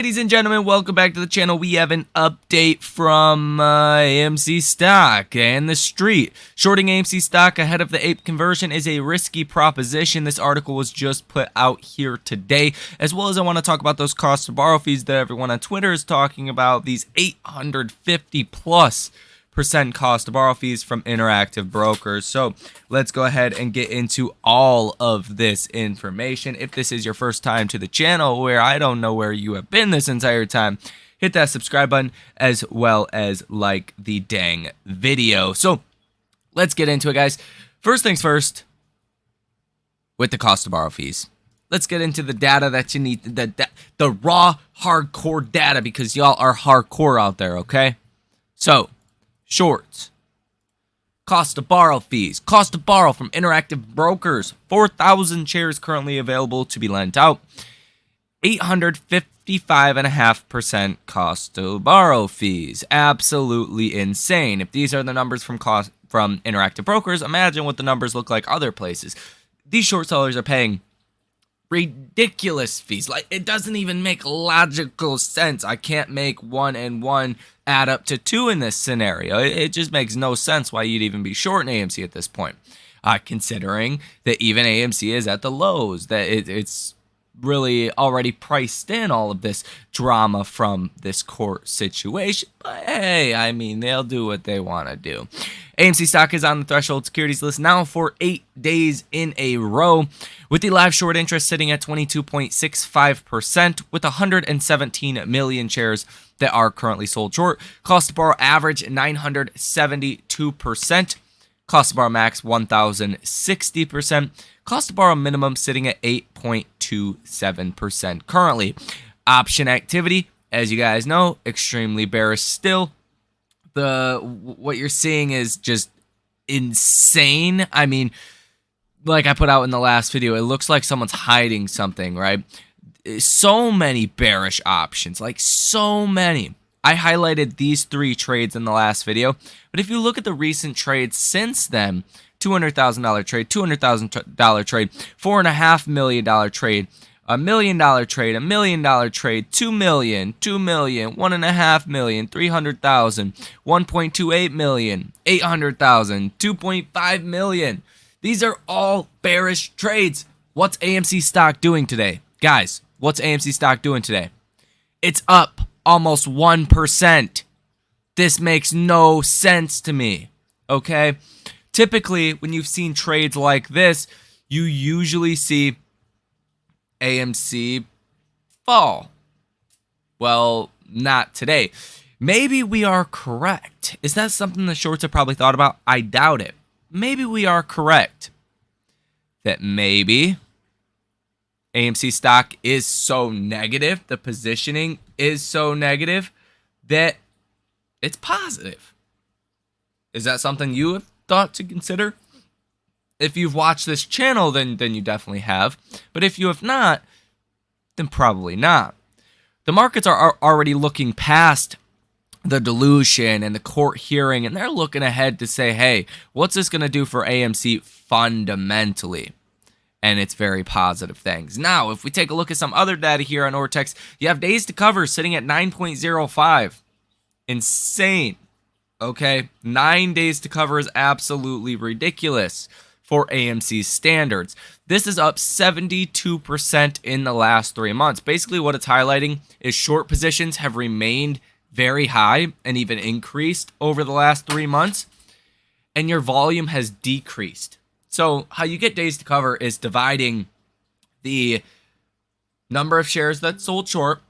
Ladies and gentlemen, welcome back to the channel. We have an update from AMC stock and the street. Shorting AMC stock ahead of the ape conversion is a risky proposition. This article was just put out here today, as well as I want to talk about those cost to borrow fees that everyone on Twitter is talking about, these 850+% cost to borrow fees from interactive brokers. So let's go ahead and get into all of this information. If this is your first time to the channel, where I don't know where you have been this entire time, hit that subscribe button as well as like the dang video. So let's get into it, guys. First things first, with the cost to borrow fees. Let's get into the data that you need, the raw hardcore data, because y'all are hardcore out there, okay? So shorts, cost to borrow fees, cost to borrow from interactive brokers, 4,000 shares currently available to be lent out, 855.5% cost to borrow fees. Absolutely insane. If these are the numbers from interactive brokers, imagine what the numbers look like other places. These short sellers are paying ridiculous fees. Like, it doesn't even make logical sense. I can't make 1 and 1 add up to 2 in this scenario. It just makes no sense why you'd even be short in AMC at this point, considering that even AMC is at the lows, that it's really already priced in all of this drama from this court situation. But hey, I mean, they'll do what they want to do. AMC stock is on the threshold securities list now for 8 days in a row, with the live short interest sitting at 22.65%, with 117 million shares that are currently sold short. Cost to borrow average 972%. Cost to borrow max 1,060%. Cost to borrow minimum sitting at 8.27% currently. Option activity, as you guys know, extremely bearish still. What you're seeing is just insane. I mean, like I put out in the last video, it looks like someone's hiding something, right? So many bearish options, like so many. I highlighted these 3 trades in the last video, but if you look at the recent trades since then, $200,000 trade, $200,000 trade, $4.5 million trade, $1 million trade, $1 million trade, $2 million, $2 million, $1.5 million, $300,000, $1.28 million, $800,000, $2.5 million. These are all bearish trades. What's AMC stock doing today? Guys, what's AMC stock doing today? It's up almost 1%. This makes no sense to me, okay? Typically, when you've seen trades like this, you usually see AMC fall. Well, not today. Maybe we are correct. Is that something the shorts have probably thought about? I doubt it. Maybe we are correct that maybe AMC stock is so negative, the positioning is so negative, that it's positive. Is that something you have thought to consider? If you've watched this channel, then you definitely have. But if you have not, then probably not. The markets are already looking past the dilution and the court hearing, and they're looking ahead to say, hey, what's this going to do for AMC fundamentally? And it's very positive things. Now, if we take a look at some other data here on Ortex, you have days to cover sitting at 9.05. Insane. Okay, 9 days to cover is absolutely ridiculous for AMC standards. This is up 72% in the last 3 months. Basically, what it's highlighting is short positions have remained very high and even increased over the last 3 months, and your volume has decreased. So how you get days to cover is dividing the number of shares that sold short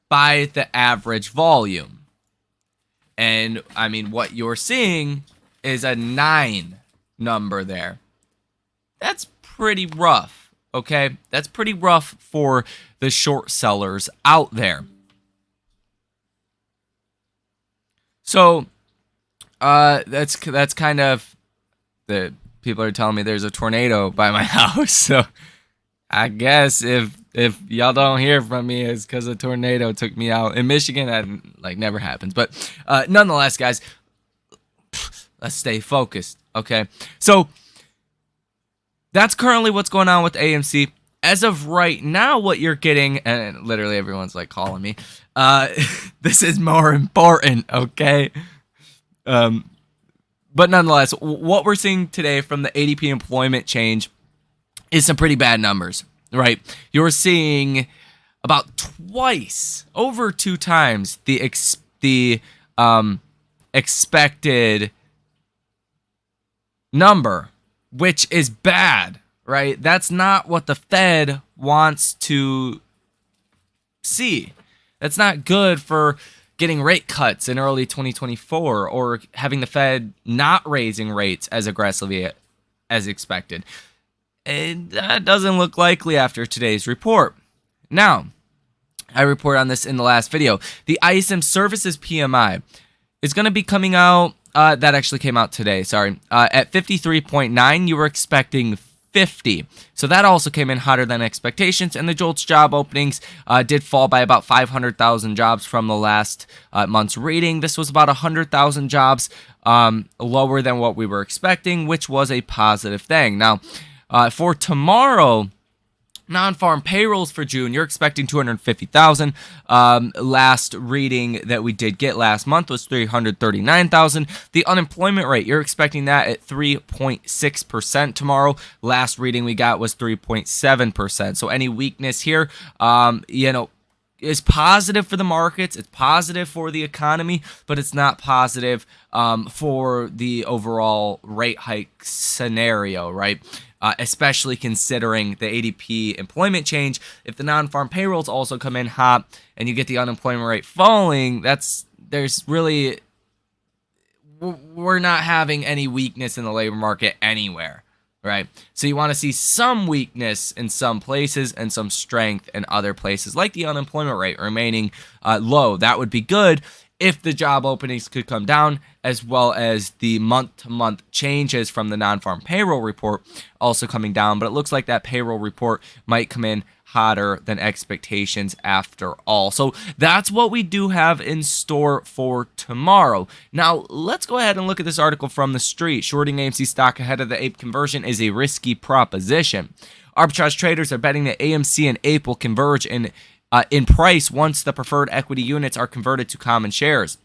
by the average volume. And I mean, what you're seeing is a 9 number there. That's pretty rough, okay? That's pretty rough for the short sellers out there. So that's kind of the people are telling me there's a tornado by my house. So I guess if y'all don't hear from me, it's because a tornado took me out. In Michigan, that like never happens. But nonetheless, guys, let's stay focused, okay? So that's currently what's going on with AMC. as of right now, what you're getting, and literally everyone's like calling me, this is more important, okay? But nonetheless, what we're seeing today from the ADP employment change is some pretty bad numbers, right? You're seeing about twice, over 2 times the expected number, which is bad, right? That's not what the Fed wants to see. That's not good for getting rate cuts in early 2024 or having the Fed not raising rates as aggressively as expected. And that doesn't look likely after today's report. Now, I reported on this in the last video. The ISM Services PMI is going to be coming out. That actually came out today, sorry. At 53.9, you were expecting 50. So that also came in hotter than expectations. And the JOLTS job openings did fall by about 500,000 jobs from the last month's reading. This was about 100,000 jobs lower than what we were expecting, which was a positive thing. Now, for tomorrow, non-farm payrolls for June, you're expecting 250,000. Last reading that we did get last month was 339,000. The unemployment rate, you're expecting that at 3.6% tomorrow. Last reading we got was 3.7%. So any weakness here, is positive for the markets. It's positive for the economy, but it's not positive for the overall rate hike scenario, right? Especially considering the ADP employment change. If the non-farm payrolls also come in hot and you get the unemployment rate falling, we're not having any weakness in the labor market anywhere, right? So you want to see some weakness in some places and some strength in other places, like the unemployment rate remaining low. That would be good if the job openings could come down, as well as the month-to-month changes from the non-farm payroll report also coming down. But it looks like that payroll report might come in hotter than expectations after all. So that's what we do have in store for tomorrow. Now, let's go ahead and look at this article from the street. Shorting AMC stock ahead of the APE conversion is a risky proposition. Arbitrage traders are betting that AMC and APE will converge in price once the preferred equity units are converted to common shares.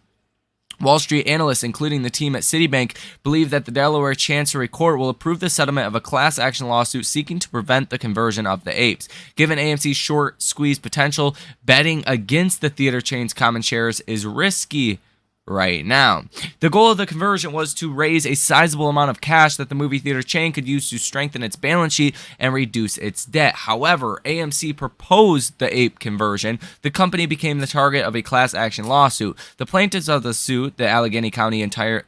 Wall Street analysts, including the team at Citibank, believe that the Delaware Chancery Court will approve the settlement of a class action lawsuit seeking to prevent the conversion of the apes. Given AMC's short squeeze potential, betting against the theater chain's common shares is risky right now. The goal of the conversion was to raise a sizable amount of cash that the movie theater chain could use to strengthen its balance sheet and reduce its debt. However, AMC proposed the APE conversion. The company became the target of a class action lawsuit. The plaintiffs of the suit, the Allegheny County Employees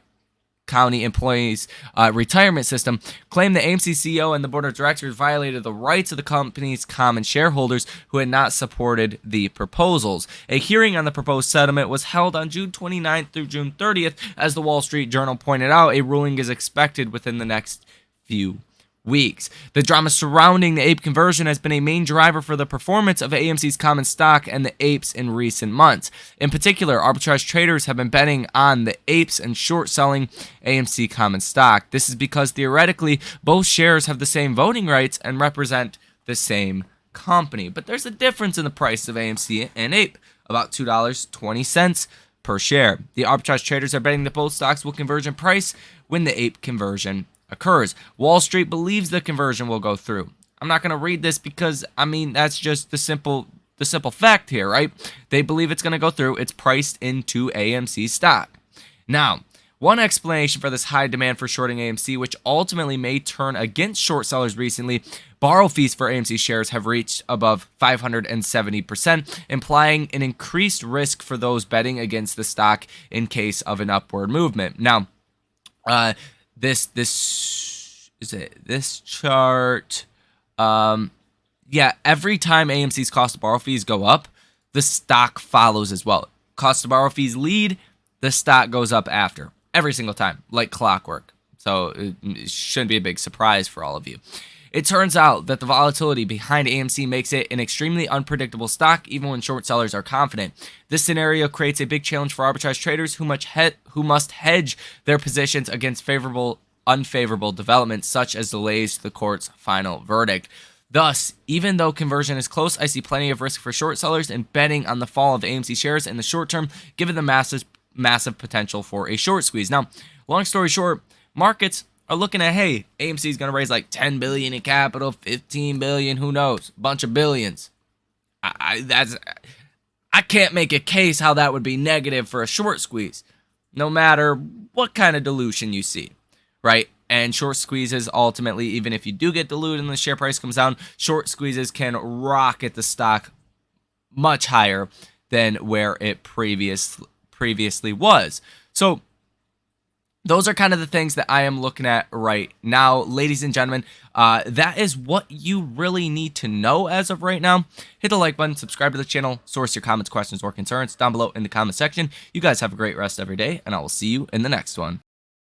Retirement System, claimed the AMC CEO and the board of directors violated the rights of the company's common shareholders who had not supported the proposals. A hearing on the proposed settlement was held on June 29th through June 30th. As the Wall Street Journal pointed out, a ruling is expected within the next few weeks. The drama surrounding the APE conversion has been a main driver for the performance of AMC's common stock and the apes in recent months. In particular, arbitrage traders have been betting on the apes and short selling AMC common stock. This is because theoretically both shares have the same voting rights and represent the same company. But there's a difference in the price of AMC and APE, about $2.20 per share. The arbitrage traders are betting that both stocks will converge in price when the APE conversion occurs. Wall Street believes the conversion will go through. I'm not going to read this because, that's just the simple fact here, right? They believe it's going to go through. It's priced into AMC stock. Now, one explanation for this high demand for shorting AMC, which ultimately may turn against short sellers recently, borrow fees for AMC shares have reached above 570%, implying an increased risk for those betting against the stock in case of an upward movement. Now, this chart, every time AMC's cost of borrow fees go up, the stock follows as well. Cost of borrow fees lead, the stock goes up after, every single time, like clockwork. So it shouldn't be a big surprise for all of you. It turns out that the volatility behind AMC makes it an extremely unpredictable stock, even when short sellers are confident. This scenario creates a big challenge for arbitrage traders who must hedge their positions against unfavorable developments, such as delays to the court's final verdict. Thus, even though conversion is close, I see plenty of risk for short sellers in betting on the fall of AMC shares in the short term, given the massive potential for a short squeeze. Now, long story short, markets are looking at, hey, AMC is going to raise like 10 billion in capital, 15 billion, who knows, bunch of billions. I can't make a case how that would be negative for a short squeeze, no matter what kind of dilution you see, right? And short squeezes, ultimately, even if you do get diluted and the share price comes down, short squeezes can rocket the stock much higher than where it previously was. So those are kind of the things that I am looking at right now, ladies and gentlemen. That is what you really need to know as of right now. Hit the like button, subscribe to the channel, source your comments, questions, or concerns down below in the comment section. You guys have a great rest of your day, and I will see you in the next one.